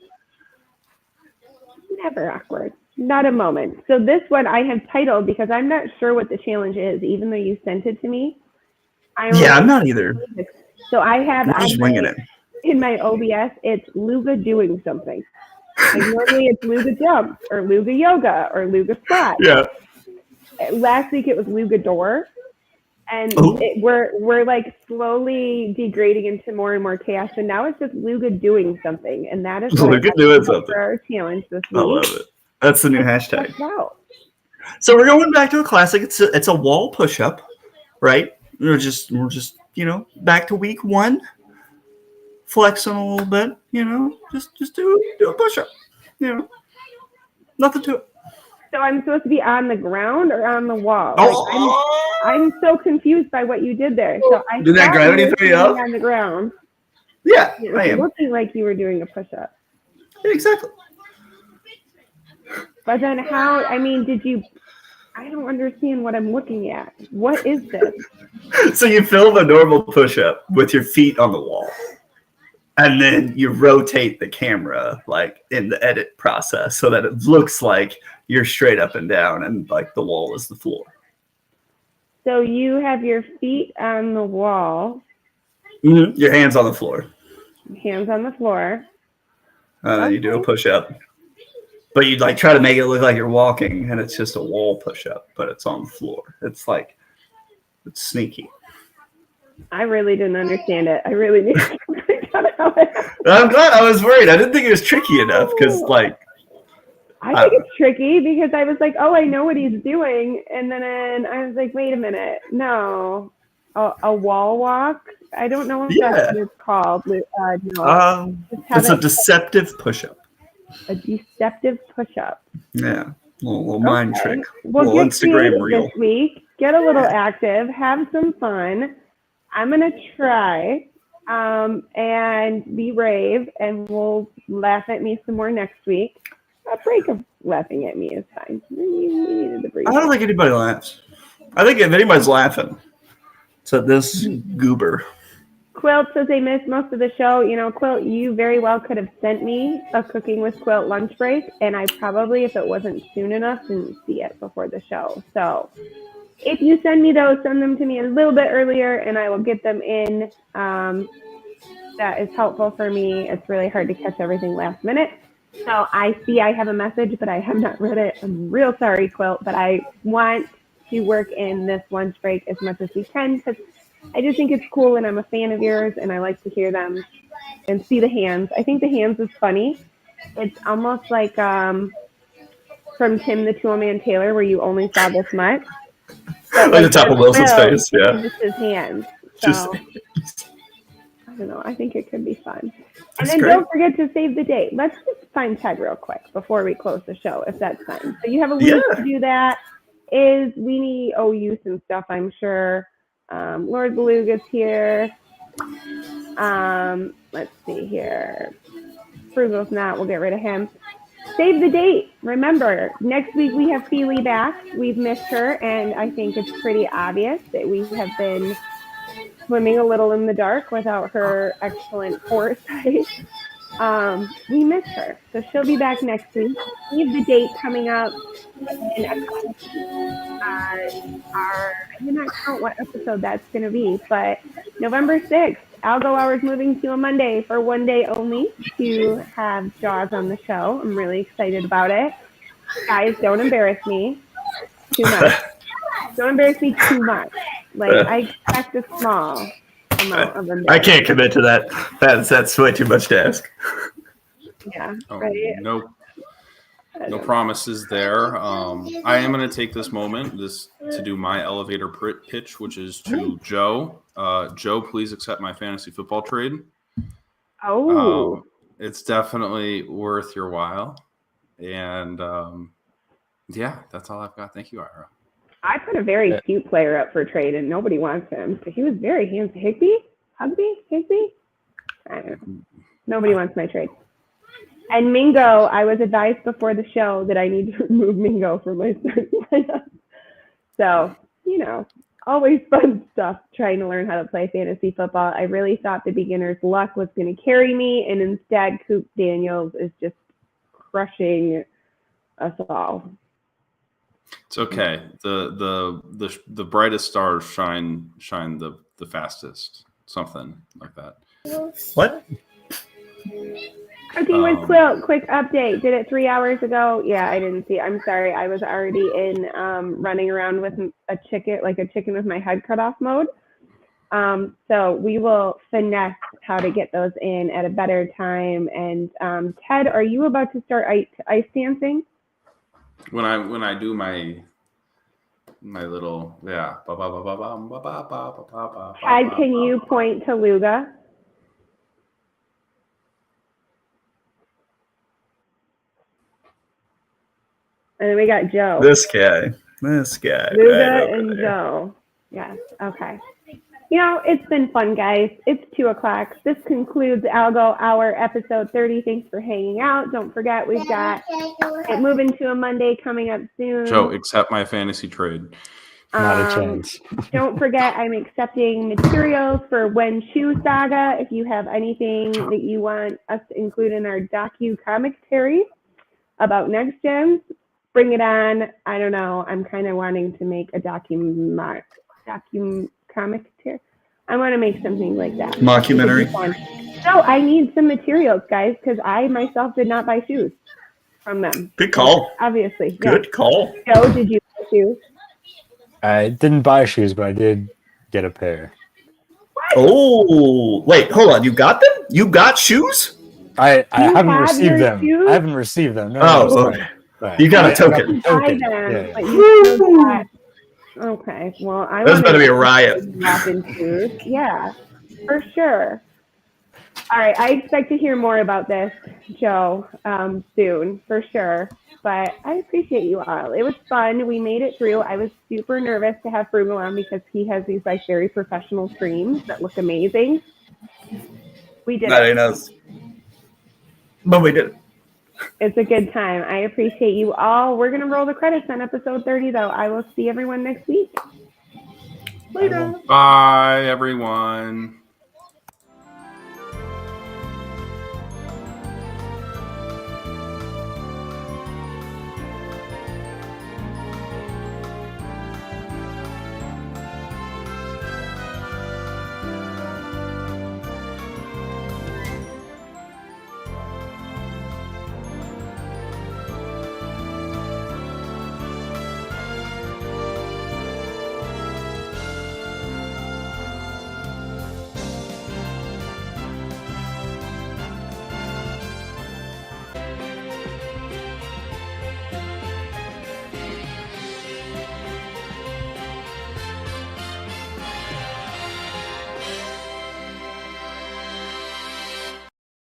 S1: awkward. Not a moment. So this one I have titled because I'm not sure what the challenge is, even though you sent it to me.
S3: I'm not either.
S1: So I have
S3: We're just winging it.
S1: In my OBS, it's Luga doing something. Like normally it's Luga jump or Luga yoga or Luga squat.
S3: Yeah.
S1: Last week it was Luga door. And we're like slowly degrading into more and more chaos. And now it's just Luga doing something. And that is
S3: Luga doing something
S1: for our challenge this week.
S3: I love it. That's the new hashtag.
S1: Wow.
S3: So we're going back to a classic. It's a wall push-up, right? We're just back to week 1. Flexing a little bit, just do a push-up. Nothing to it.
S1: So I'm supposed to be on the ground or on the wall?
S3: Oh.
S1: Like, I'm so confused by what you did there. So I
S3: did that gravity throw you up?
S1: On the ground.
S3: Yeah, I am.
S1: Looking like you were doing a push-up.
S3: Exactly.
S1: But then how? I mean, I don't understand what I'm looking at. What is this?
S3: So you film a normal push-up with your feet on the wall. And then you rotate the camera like in the edit process so that it looks like you're straight up and down and like the wall is the floor.
S1: So you have your feet on the wall.
S3: Mm-hmm. Your hands on the floor.
S1: Hands on the floor.
S3: You do a push-up. But you like try to make it look like you're walking and it's just a wall push-up, but it's on the floor. It's sneaky.
S1: I really didn't understand it. I really need to
S3: I'm glad. I was worried. I didn't think it was tricky enough because, I
S1: think it's tricky because I was like, oh, I know what he's doing. And then I was like, wait a minute. No. A wall walk? I don't know what that's what it's called. No.
S3: It's a deceptive push-up.
S1: A deceptive push-up.
S3: Yeah. A little mind trick.
S1: Well,
S3: little Instagram reel.
S1: This week. Get a little active. Have some fun. I'm going to try. And be brave, and we'll laugh at me some more next week. A break of laughing at me is fine. You needed the break.
S3: I don't think anybody laughs. I think if anybody's laughing, it's at this goober.
S1: Quilt says they missed most of the show. Quilt, you very well could have sent me a Cooking with Quilt lunch break, and I probably, if it wasn't soon enough, didn't see it before the show. So if you send me those, send them to me a little bit earlier, and I will get them in. That is helpful for me. It's really hard to catch everything last minute. So I see I have a message, but I have not read it. I'm real sorry, Quilt, but I want to work in this lunch break as much as we can because I just think it's cool, and I'm a fan of yours, and I like to hear them and see the hands. I think the hands is funny. It's almost like from Tim the Toolman Taylor, where you only saw this much. But
S3: like the top of Wilson's face, yeah.
S1: Just his hands. So, I don't know. I think it could be fun. And then don't forget to save the date. Let's just find Ted real quick before we close the show, if that's fine. So you have a week to do that. We owe you some stuff, I'm sure. Lord Beluga's here. Let's see here. Frugal's not. We'll get rid of him. Save the date. Remember, next week we have Feely back. We've missed her, and I think it's pretty obvious that we have been swimming a little in the dark without her excellent foresight. We miss her. So she'll be back next week. We have the date coming up in a couple weeks. I did not count what episode that's going to be, but November 6th, Algo Hours moving to a Monday for one day only to have Jaws on the show. I'm really excited about it. Guys, don't embarrass me too much. Don't embarrass me too much. Like, I expect a small amount of embarrassment.
S3: I can't commit to that. That's way too much to ask.
S1: Yeah,
S6: Oh,
S1: right?
S6: no promises there. I am going to take this moment to do my elevator pitch, which is to Joe. Joe, please accept my fantasy football trade.
S1: Oh.
S6: It's definitely worth your while. And yeah, that's all I've got. Thank you, Ira.
S1: I put a very cute player up for trade, and nobody wants him. So he was very handsome. Higby? I don't know. Nobody wants my trade. And Mingo, I was advised before the show that I need to remove Mingo from my starting lineup. So, always fun stuff trying to learn how to play fantasy football. I really thought the beginner's luck was going to carry me, and instead Coop Daniels is just crushing us all.
S6: It's okay. The brightest stars shine the fastest. Something like that.
S3: What?
S1: Cooking with Quilt, quick update. Did it 3 hours ago? Yeah, I didn't see it. I'm sorry. I was already in running around with a chicken with my head cut off mode. So we will finesse how to get those in at a better time. And Ted, are you about to start ice dancing?
S6: When I do my little
S1: Ted, can you point to Luga? And then we got Joe.
S3: This guy.
S1: Luga
S3: right
S1: and
S3: there.
S1: Joe. Yes. Okay. It's been fun, guys. It's 2:00. This concludes Algo Hour episode 30. Thanks for hanging out. Don't forget, we've got it moving to a Monday coming up soon.
S6: Joe, accept my fantasy trade.
S4: Not a chance.
S1: Don't forget, I'm accepting materials for When Shoe Saga. If you have anything that you want us to include in our docu-commentary about Next Gens, bring it on. I don't know. I'm kind of wanting to make a docu-commentary. I want to make something like that.
S3: Mockumentary.
S1: No, I need some materials, guys, because I myself did not buy shoes from them.
S3: Good call.
S1: Obviously.
S3: Good call.
S1: Joe, did you buy shoes?
S4: I didn't buy shoes, but I did get a pair.
S3: Oh, wait, hold on. You got them? You got shoes?
S4: I haven't received them.
S1: Shoes?
S4: I haven't received them. No,
S3: Okay.
S4: Right.
S3: You got a token.
S1: Buy them,
S4: Yeah.
S1: but you still got. Okay, well, I
S3: This is going to be a riot.
S1: shoes. Yeah, for sure. All right, I expect to hear more about this, Joe, soon, for sure. But I appreciate you all. It was fun. We made it through. I was super nervous to have Frugal on because he has these very professional streams that look amazing. We did
S3: Not
S1: it.
S3: even us. But we did it.
S1: It's a good time. I appreciate you all. We're going to roll the credits on episode 30, though. I will see everyone next week. Later.
S6: Bye, everyone.